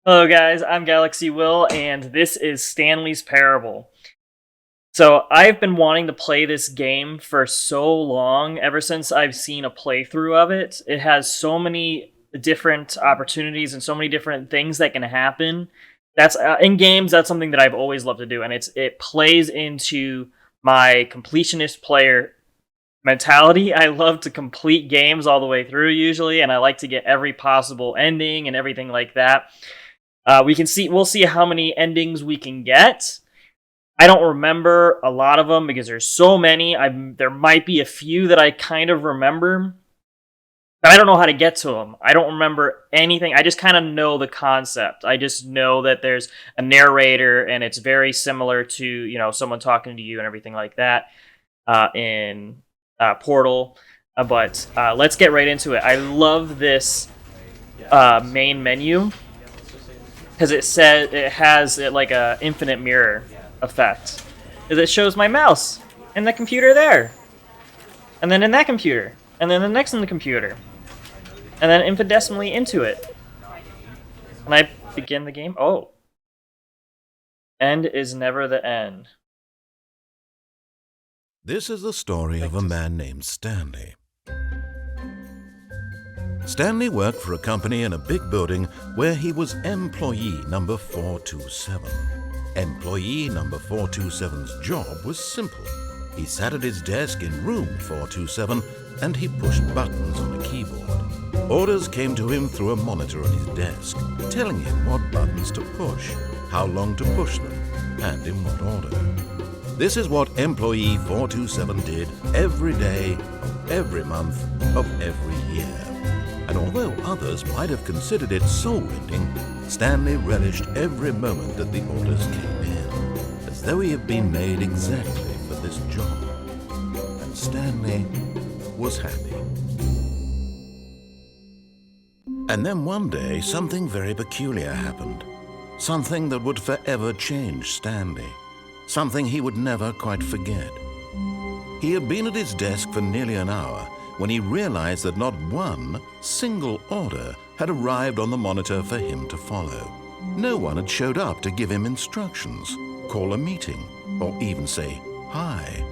Hello guys, I'm Galaxy Will, and this is Stanley's Parable. So I've been wanting to play this game for so long, ever since I've seen a playthrough of it. It has so many different opportunities and so many different things that can happen. That's in games. That's something that I've always loved to do, and it plays into my completionist player mentality. I love to complete games all the way through usually, and I like to get every possible ending and everything like that. We'll see how many endings we can get. I don't remember a lot of them because there's so many. There might be a few that I kind of remember, but I don't know how to get to them. I don't remember anything. I just kind of know the concept. I just know that there's a narrator and it's very similar to, someone talking to you and everything like that in Portal. But let's get right into it. I love this main menu, because it has like a infinite mirror effect. It shows my mouse and the computer there, and then in that computer, and then the next in the computer, and then infinitesimally into it. And I begin the game. Oh, end is never the end. This is the story of a man named Stanley. Stanley worked for a company in a big building where he was employee number 427. Employee number 427's job was simple. He sat at his desk in room 427 and he pushed buttons on a keyboard. Orders came to him through a monitor on his desk, telling him what buttons to push, how long to push them, and in what order. This is what employee 427 did every day of every month of every year. And although others might have considered it soul-rending, Stanley relished every moment that the orders came in, as though he had been made exactly for this job. And Stanley was happy. And then one day, something very peculiar happened. Something that would forever change Stanley. Something he would never quite forget. He had been at his desk for nearly an hour when he realized that not one single order had arrived on the monitor for him to follow. No one had showed up to give him instructions, call a meeting, or even say hi.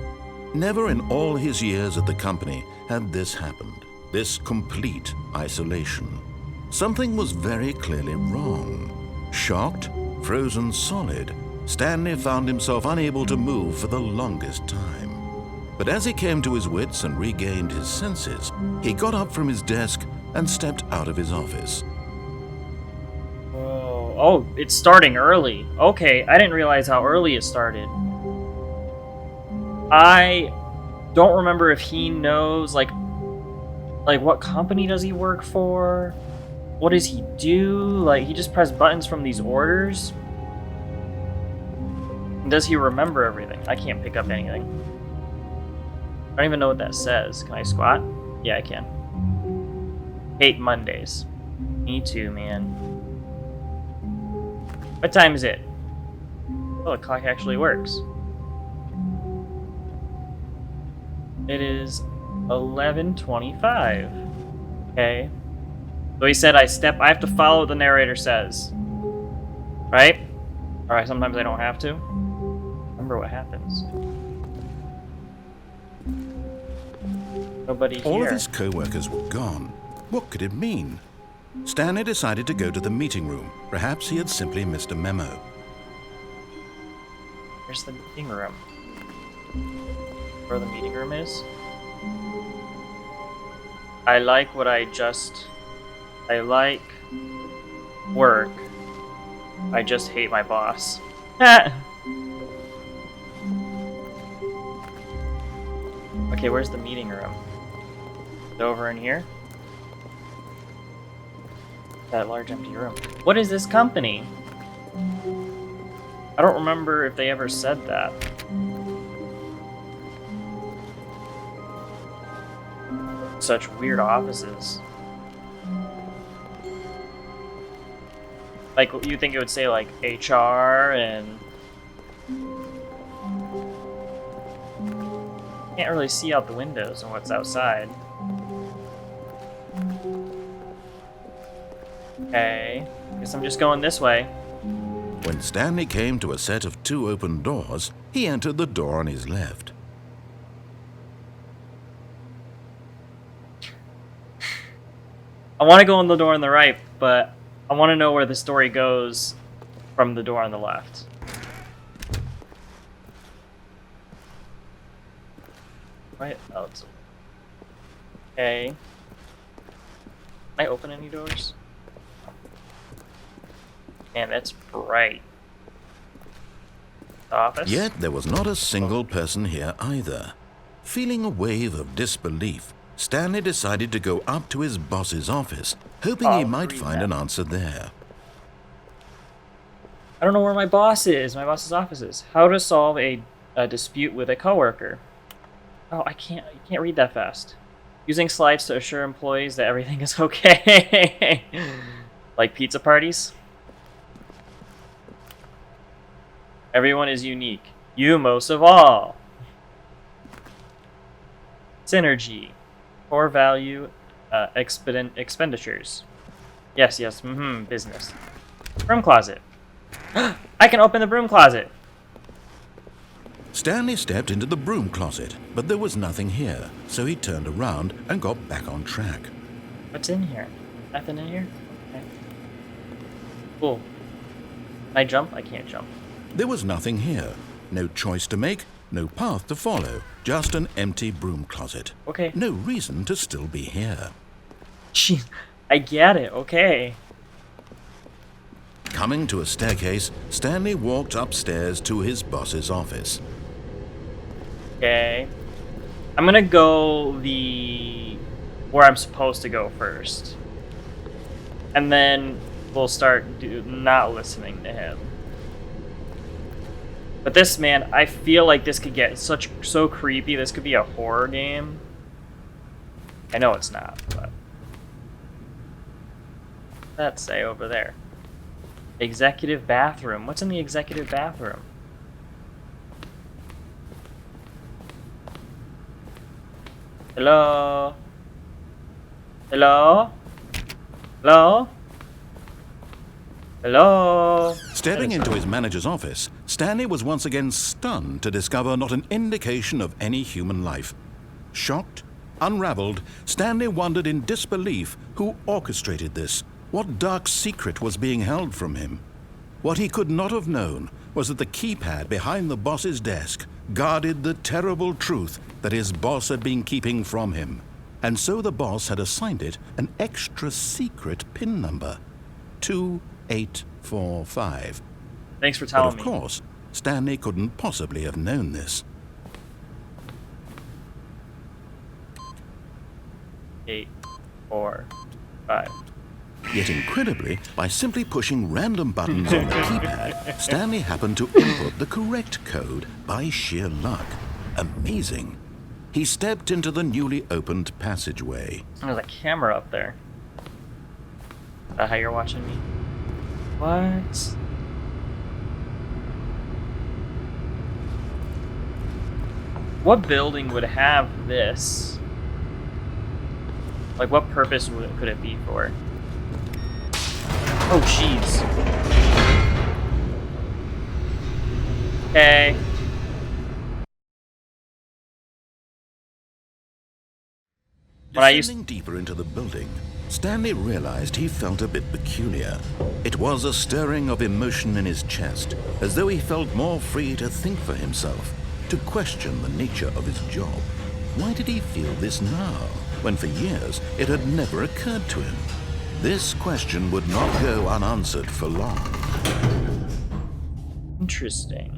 Never in all his years at the company had this happened, this complete isolation. Something was very clearly wrong. Shocked, frozen solid, Stanley found himself unable to move for the longest time. But as he came to his wits and regained his senses, he got up from his desk and stepped out of his office. Oh, it's starting early. Okay, I didn't realize how early it started. I don't remember if he knows, like what company does he work for? What does he do? Like, he just pressed buttons from these orders? And does he remember everything? I can't pick up anything. I don't even know what that says. Can I squat? Yeah, I can. Hate Mondays. Me too, man. What time is it? Oh, the clock actually works. It is 11:25. Okay. So he said I have to follow what the narrator says. Right? Alright, sometimes I don't have to. Remember what happens. Nobody here. All of his co-workers were gone. What could it mean? Stanley decided to go to the meeting room. Perhaps he had simply missed a memo. Where's the meeting room? Where the meeting room is? I like work. I just hate my boss. Okay, where's the meeting room? Is it over in here? That large empty room. What is this company? I don't remember if they ever said that. Such weird offices. Like, you think it would say, like, HR and... Can't really see out the windows and what's outside. Okay. Guess I'm just going this way. When Stanley came to a set of 2 open doors, he entered the door on his left. I want to go in the door on the right, but I want to know where the story goes from the door on the left. Right? Oh, it's... Okay. Can I open any doors? Man, that's bright. Office? Yet there was not a single person here either. Feeling a wave of disbelief, Stanley decided to go up to his boss's office, hoping he might find an answer there. I don't know where my boss is. My boss's office is. How to solve a dispute with a coworker. Oh, I can't read that fast. Using slides to assure employees that everything is okay. Like pizza parties. Everyone is unique. You most of all. Synergy. Core value expenditures. Yes, business. Broom closet. I can open the broom closet. Stanley stepped into the broom closet, but there was nothing here, so he turned around and got back on track. What's in here? Nothing in here? Okay. Cool. Can I jump? I can't jump. There was nothing here. No choice to make, no path to follow, just an empty broom closet. Okay. No reason to still be here. Jeez, I get it. Okay. Coming to a staircase, Stanley walked upstairs to his boss's office. Okay. I'm gonna go where I'm supposed to go first. And then we'll start not listening to him. But this, man, I feel like this could get so creepy. This could be a horror game. I know it's not, but... Let's say over there. Executive bathroom. What's in the executive bathroom? Hello? Hello? Hello? Hello? Stepping into his manager's office, Stanley was once again stunned to discover not an indication of any human life. Shocked, unraveled, Stanley wondered in disbelief who orchestrated this. What dark secret was being held from him? What he could not have known was that the keypad behind the boss's desk guarded the terrible truth that his boss had been keeping from him. And so the boss had assigned it an extra secret PIN number, 2845. Thanks for telling me. But of course, Stanley couldn't possibly have known this. 8, 4, 5. Yet incredibly, by simply pushing random buttons on the keypad, Stanley happened to input the correct code by sheer luck. Amazing. He stepped into the newly opened passageway. There's a camera up there. Is that how you're watching me? What? What building would have this? Like, what purpose could it be for? Oh, jeez. Okay. Descending deeper into the building, Stanley realized he felt a bit peculiar. It was a stirring of emotion in his chest, as though he felt more free to think for himself, to question the nature of his job. Why did he feel this now, when for years it had never occurred to him? This question would not go unanswered for long. Interesting.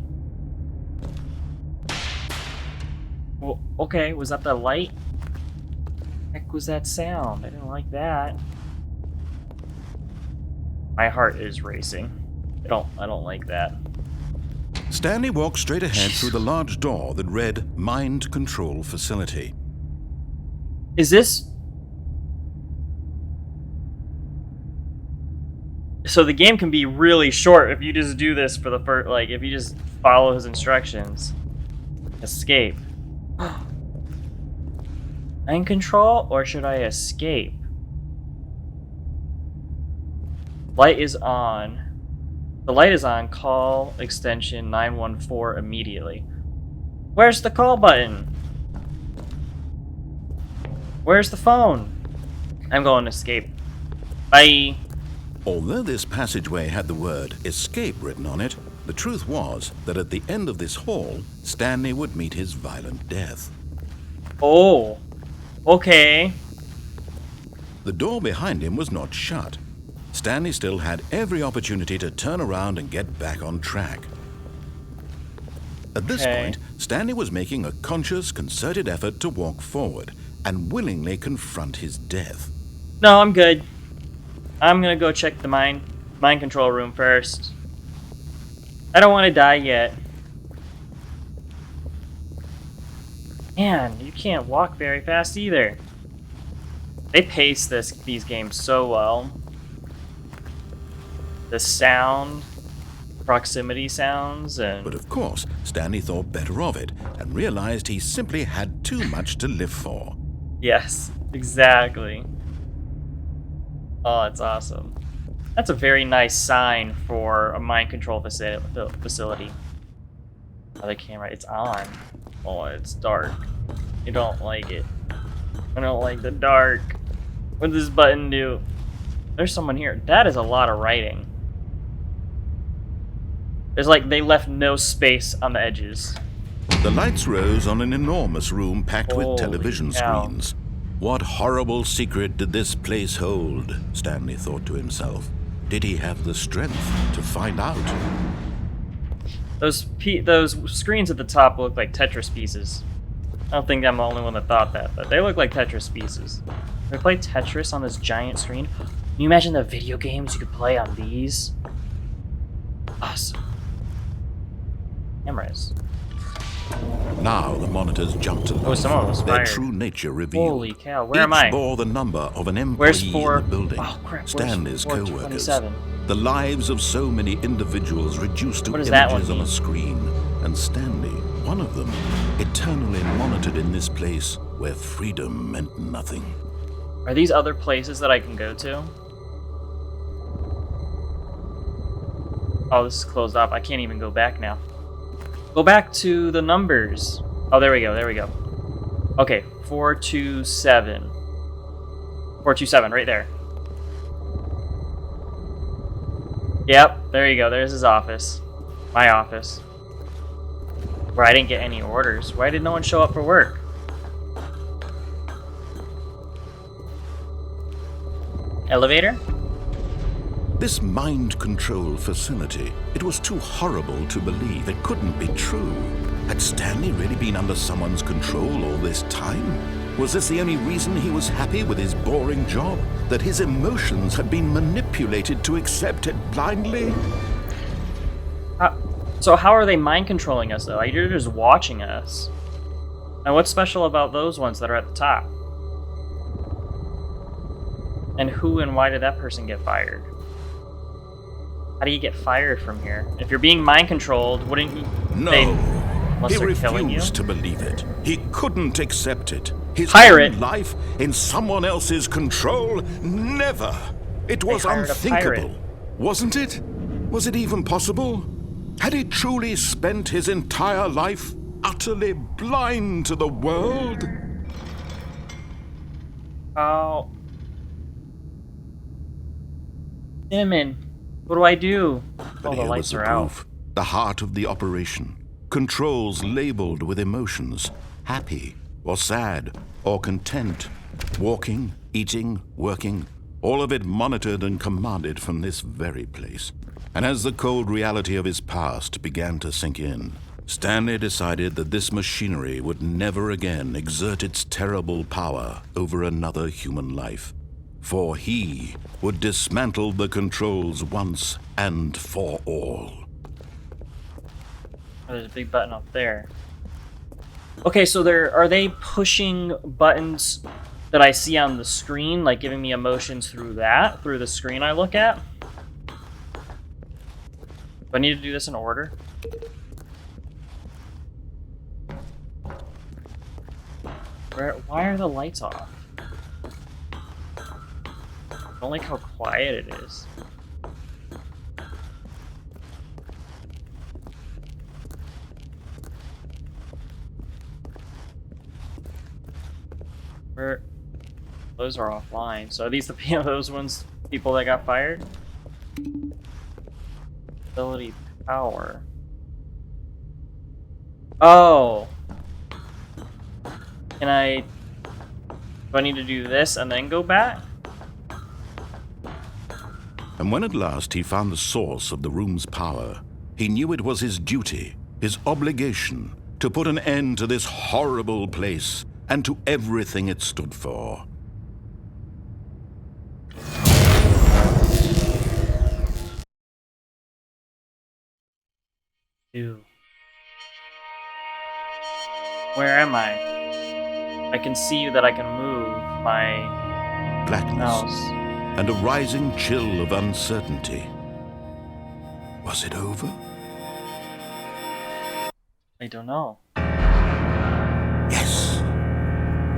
Well, okay, was that the light? Heck was that sound? I didn't like that. My heart is racing. I don't like that. Stanley walked straight ahead through the large door that read Mind Control Facility. Is this... So the game can be really short if you just do this for the first, like, if you just follow his instructions. Escape. Mind control, or should I escape? Light is on. The light is on. Call extension 914 immediately. Where's the call button? Where's the phone? I'm going to escape. Bye. Although this passageway had the word escape written on it, the truth was that at the end of this hall, Stanley would meet his violent death. Oh. Okay. The door behind him was not shut. Stanley still had every opportunity to turn around and get back on track. At this point, Stanley was making a conscious, concerted effort to walk forward and willingly confront his death. No, I'm good. I'm gonna go check the mind control room first. I don't want to die yet. Man, you can't walk very fast either. They pace these games so well. The sound, proximity sounds, and... But of course, Stanley thought better of it and realized he simply had too much to live for. Yes, exactly. Oh, that's awesome. That's a very nice sign for a mind control facility. Oh, the camera, it's on. Oh, it's dark. You don't like it. I don't like the dark. What does this button do? There's someone here. That is a lot of writing. There's like, they left no space on the edges. The lights rose on an enormous room packed with television cow. screens. What horrible secret did this place hold? Stanley thought to himself. Did he have the strength to find out? Those screens at the top look like Tetris pieces. I don't think I'm the only one that thought that, but they look like Tetris pieces. Can we play Tetris on this giant screen? Can you imagine the video games you could play on these? Awesome. Cameras. Now the monitors jumped to life. Oh, someone was Their fired. true nature revealed. Holy cow, where am I? Each bore the number of an Where's employee 4? in the building. Oh crap, Stanley's where's co-workers. 427? The lives of so many individuals reduced to What does that images one on a mean? screen. And Stanley, one of them, eternally monitored in this place where freedom meant nothing. Are these other places that I can go to? Oh, this is closed off. I can't even go back now. Go back to the numbers. Oh, there we go, there we go. Okay, 427. 427, right there. Yep, there you go. There's his office. My office. Where I didn't get any orders. Why did no one show up for work? Elevator? This mind control facility, it was too horrible to believe. It couldn't be true. Had Stanley really been under someone's control all this time? Was this the only reason he was happy with his boring job? That his emotions had been manipulated to accept it blindly? So how are they mind controlling us, though? You're just watching us. And what's special about those ones that are at the top? And who and why did that person get fired? How do you get fired from here? If you're being mind controlled, wouldn't you? No. Unless He they're killing you? refused to believe it. He couldn't accept it. His Pirate. own life in someone else's control? Never. It was hired a pirate. unthinkable. Wasn't it? Was it even possible? Had he truly spent his entire life utterly blind to the world? Oh. Cinnamon, what do I do? But Oh, the here lights was the are out. proof. The heart of the operation. Controls labeled with emotions. Happy, or sad, or content. Walking, eating, working. All of it monitored and commanded from this very place. And as the cold reality of his past began to sink in, Stanley decided that this machinery would never again exert its terrible power over another human life. For he would dismantle the controls once and for all. Oh, there's a big button up there. Okay, so are they pushing buttons that I see on the screen, like giving me emotions through the screen I look at? Do I need to do this in order? Why are the lights off? I don't like how quiet it is. Where those are offline. So are these the those ones people that got fired? Ability power. Oh. Can I... Do I need to do this and then go back? And when at last he found the source of the room's power, he knew it was his duty, his obligation, to put an end to this horrible place and to everything it stood for. Ew. Where am I? I can see that I can move my Blackness mouse. and a rising chill of uncertainty. Was it over? I don't know. Yes.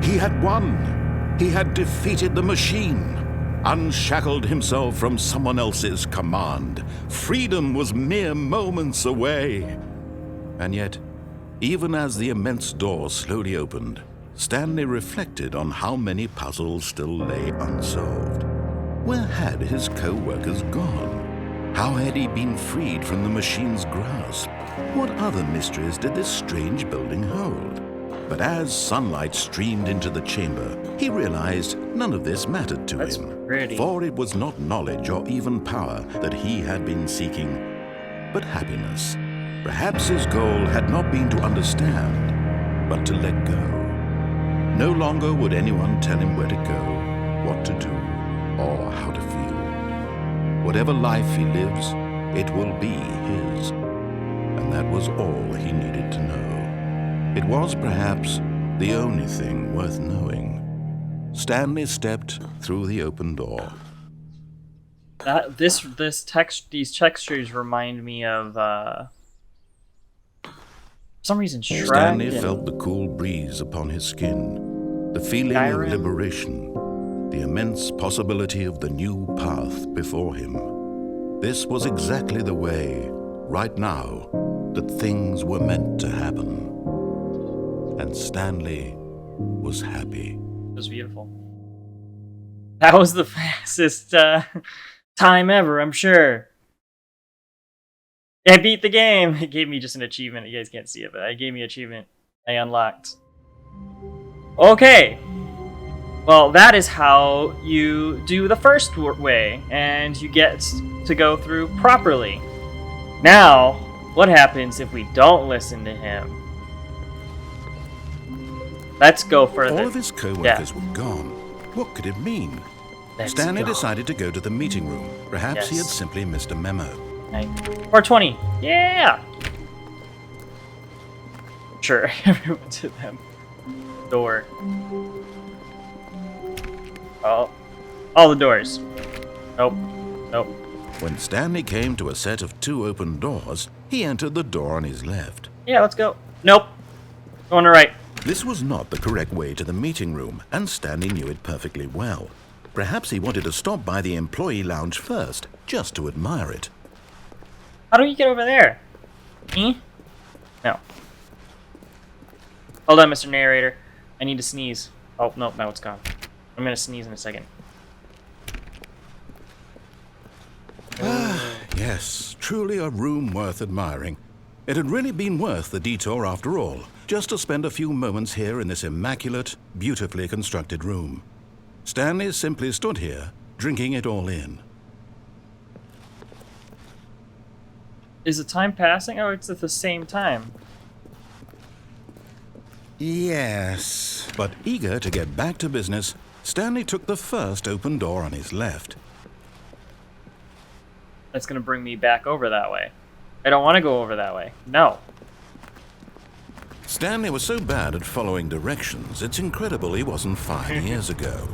He had won. He had defeated the machine, unshackled himself from someone else's command. Freedom was mere moments away. And yet, even as the immense door slowly opened, Stanley reflected on how many puzzles still lay unsolved. Where had his co-workers gone? How had he been freed from the machine's grasp? What other mysteries did this strange building hold? But as sunlight streamed into the chamber, he realized none of this mattered to That's him. pretty. For it was not knowledge or even power that he had been seeking, but happiness. Perhaps his goal had not been to understand, but to let go. No longer would anyone tell him where to go, what to do, or how to feel. Whatever life he lives, it will be his. And that was all he needed to know. It was perhaps the only thing worth knowing. Stanley stepped through the open door. These textures remind me of for some reason Shrek. Stanley and felt the cool breeze upon his skin, the feeling Skyrim. of liberation, the immense possibility of the new path before him. This was exactly the way, right now, that things were meant to happen. And Stanley was happy. It was beautiful. That was the fastest time ever, I'm sure. I beat the game. It gave me just an achievement. You guys can't see it, but it gave me an achievement. I unlocked. Okay. Well, that is how you do the first way, and you get to go through properly. Now, what happens if we don't listen to him? Let's go further. All of his co-workers were gone. What could it mean? Let's Stanley go. decided to go to the meeting room. Perhaps he had Yes. simply missed a memo. 420. Yeah. Sure. Everyone to them. Door. Oh. All the doors. Nope. Nope. When Stanley came to a set of 2 open doors, he entered the door on his left. Yeah, let's go. Nope. Going to right. This was not the correct way to the meeting room, and Stanley knew it perfectly well. Perhaps he wanted to stop by the employee lounge first, just to admire it. How do you get over there? No. Hold on, Mr. Narrator. I need to sneeze. Oh, no, now it's gone. I'm gonna sneeze in a second. Yes, truly a room worth admiring. It had really been worth the detour after all, just to spend a few moments here in this immaculate, beautifully constructed room. Stanley simply stood here, drinking it all in. Is the time passing? Oh, it's at the same time. Yes. But eager to get back to business, Stanley took the first open door on his left. That's gonna bring me back over that way. I don't want to go over that way. No. Stanley was so bad at following directions, it's incredible he wasn't 5 years ago.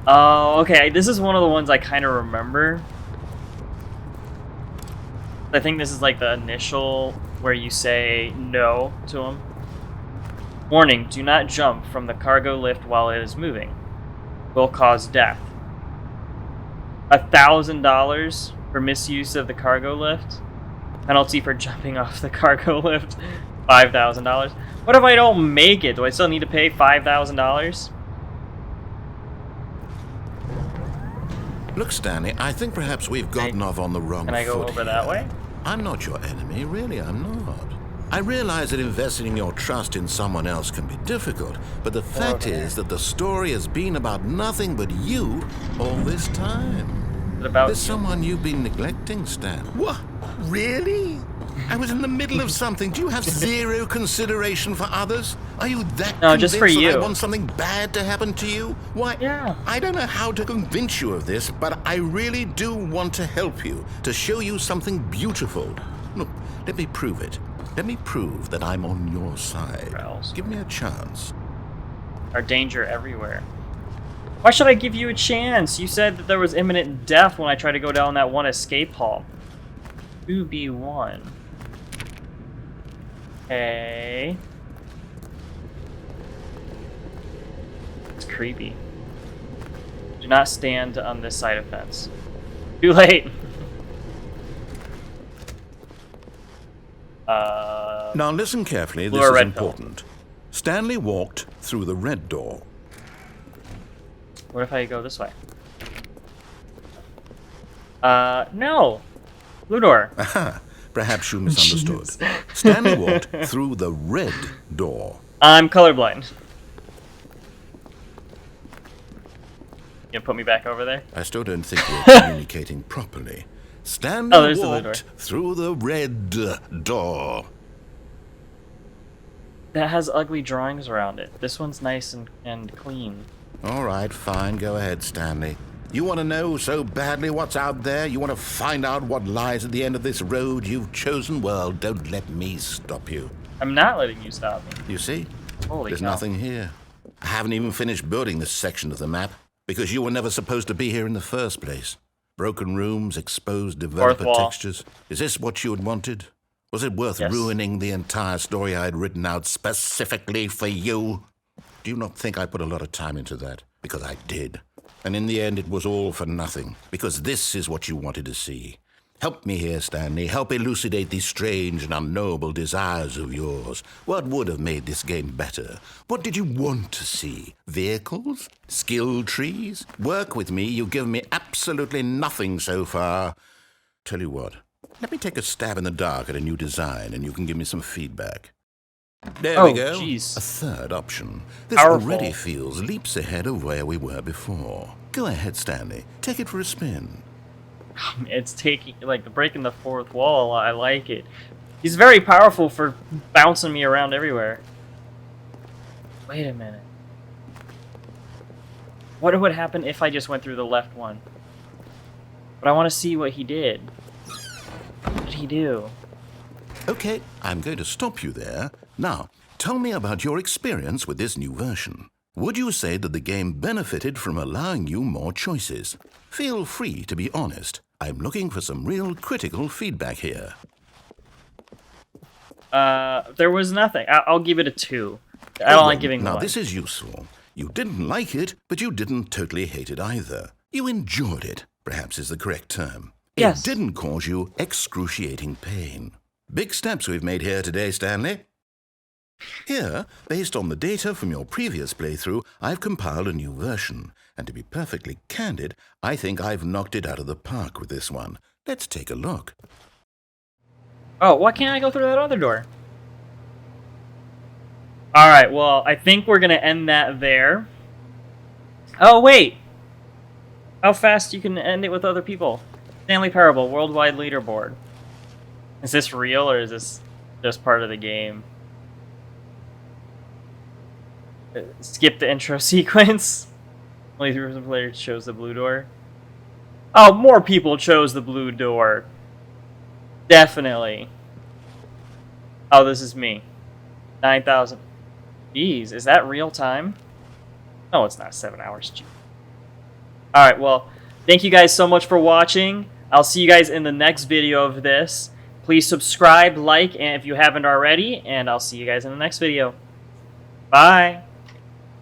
Oh, okay. This is one of the ones I kind of remember. I think this is like the initial where you say no to him. Warning, do not jump from the cargo lift while it is moving. Will cause death. $1,000 for misuse of the cargo lift. Penalty for jumping off the cargo lift. $5,000. What if I don't make it? Do I still need to pay $5,000? Look, Stanley, I think perhaps we've gotten off on the wrong foot. Can I go over that way? I'm not your enemy, really, I'm not. I realize that investing your trust in someone else can be difficult, but the fact is that the story has been about nothing but you all this time. What about There's you? someone you've been neglecting, Stan. What? Really? I was in the middle of something. Do you have zero consideration for others? Are you that No, just for convinced that you. I want something bad to happen to you? Why, Yeah. I don't know how to convince you of this, but I really do want to help you, to show you something beautiful. Look, let me prove it. Let me prove that I'm on your side. Else. Give me a chance. Our danger everywhere. Why should I give you a chance? You said that there was imminent death when I tried to go down that one escape hall. 2B1. Okay. It's creepy. Do not stand on this side of fence. Too late. Now listen carefully, blue this or is red important. Stanley walked through the red door. What if I go this way? No. Blue door. Aha, perhaps you misunderstood. Stanley walked through the red door. I'm colorblind. You gonna put me back over there? I still don't think you're communicating properly. Stanley there's the blue door. walked through the red door. That has ugly drawings around it. This one's nice and clean. All right, fine. Go ahead, Stanley. You want to know so badly what's out there? You want to find out what lies at the end of this road you've chosen? Well, don't let me stop you. I'm not letting you stop me. You see? Holy There's cow. nothing here. I haven't even finished building this section of the map because you were never supposed to be here in the first place. Broken rooms, exposed developer wall. textures. Is this what you had wanted? Was it worth Yes. ruining the entire story I had written out specifically for you? Do you not think I put a lot of time into that? Because I did. And in the end, it was all for nothing. Because this is what you wanted to see. Help me here, Stanley. Help elucidate these strange and unknowable desires of yours. What would have made this game better? What did you want to see? Vehicles? Skill trees? Work with me. You've given me absolutely nothing so far. Tell you what. Let me take a stab in the dark at a new design, and you can give me some feedback. There we go. Jeez. A third option. This Powerful. already feels leaps ahead of where we were before. Go ahead, Stanley. Take it for a spin. It's taking, like, breaking the fourth wall a lot. I like it. He's very powerful for bouncing me around everywhere. Wait a minute. What would happen if I just went through the left one? But I want to see what he did. What did he do? Okay, I'm going to stop you there. Now, tell me about your experience with this new version. Would you say that the game benefited from allowing you more choices? Feel free to be honest. I'm looking for some real critical feedback here. There was nothing. I'll give it a 2. I don't like giving Now, 1. this is useful. You didn't like it, but you didn't totally hate it either. You enjoyed it, perhaps is the correct term. Yes. It didn't cause you excruciating pain. Big steps we've made here today, Stanley. Here, based on the data from your previous playthrough, I've compiled a new version. And to be perfectly candid, I think I've knocked it out of the park with this one. Let's take a look. Oh, why can't I go through that other door? Alright, well, I think we're gonna end that there. Oh, wait! How fast you can end it with other people. Stanley Parable, Worldwide Leaderboard. Is this real, or is this just part of the game? Skip the intro sequence. Only 3% players chose the blue door. Oh, more people chose the blue door. Definitely. Oh, this is me. 9,000. Jeez, is that real time? No, it's not 7 hours. Alright, well, thank you guys so much for watching. I'll see you guys in the next video of this. Please subscribe, like, and if you haven't already, and I'll see you guys in the next video. Bye!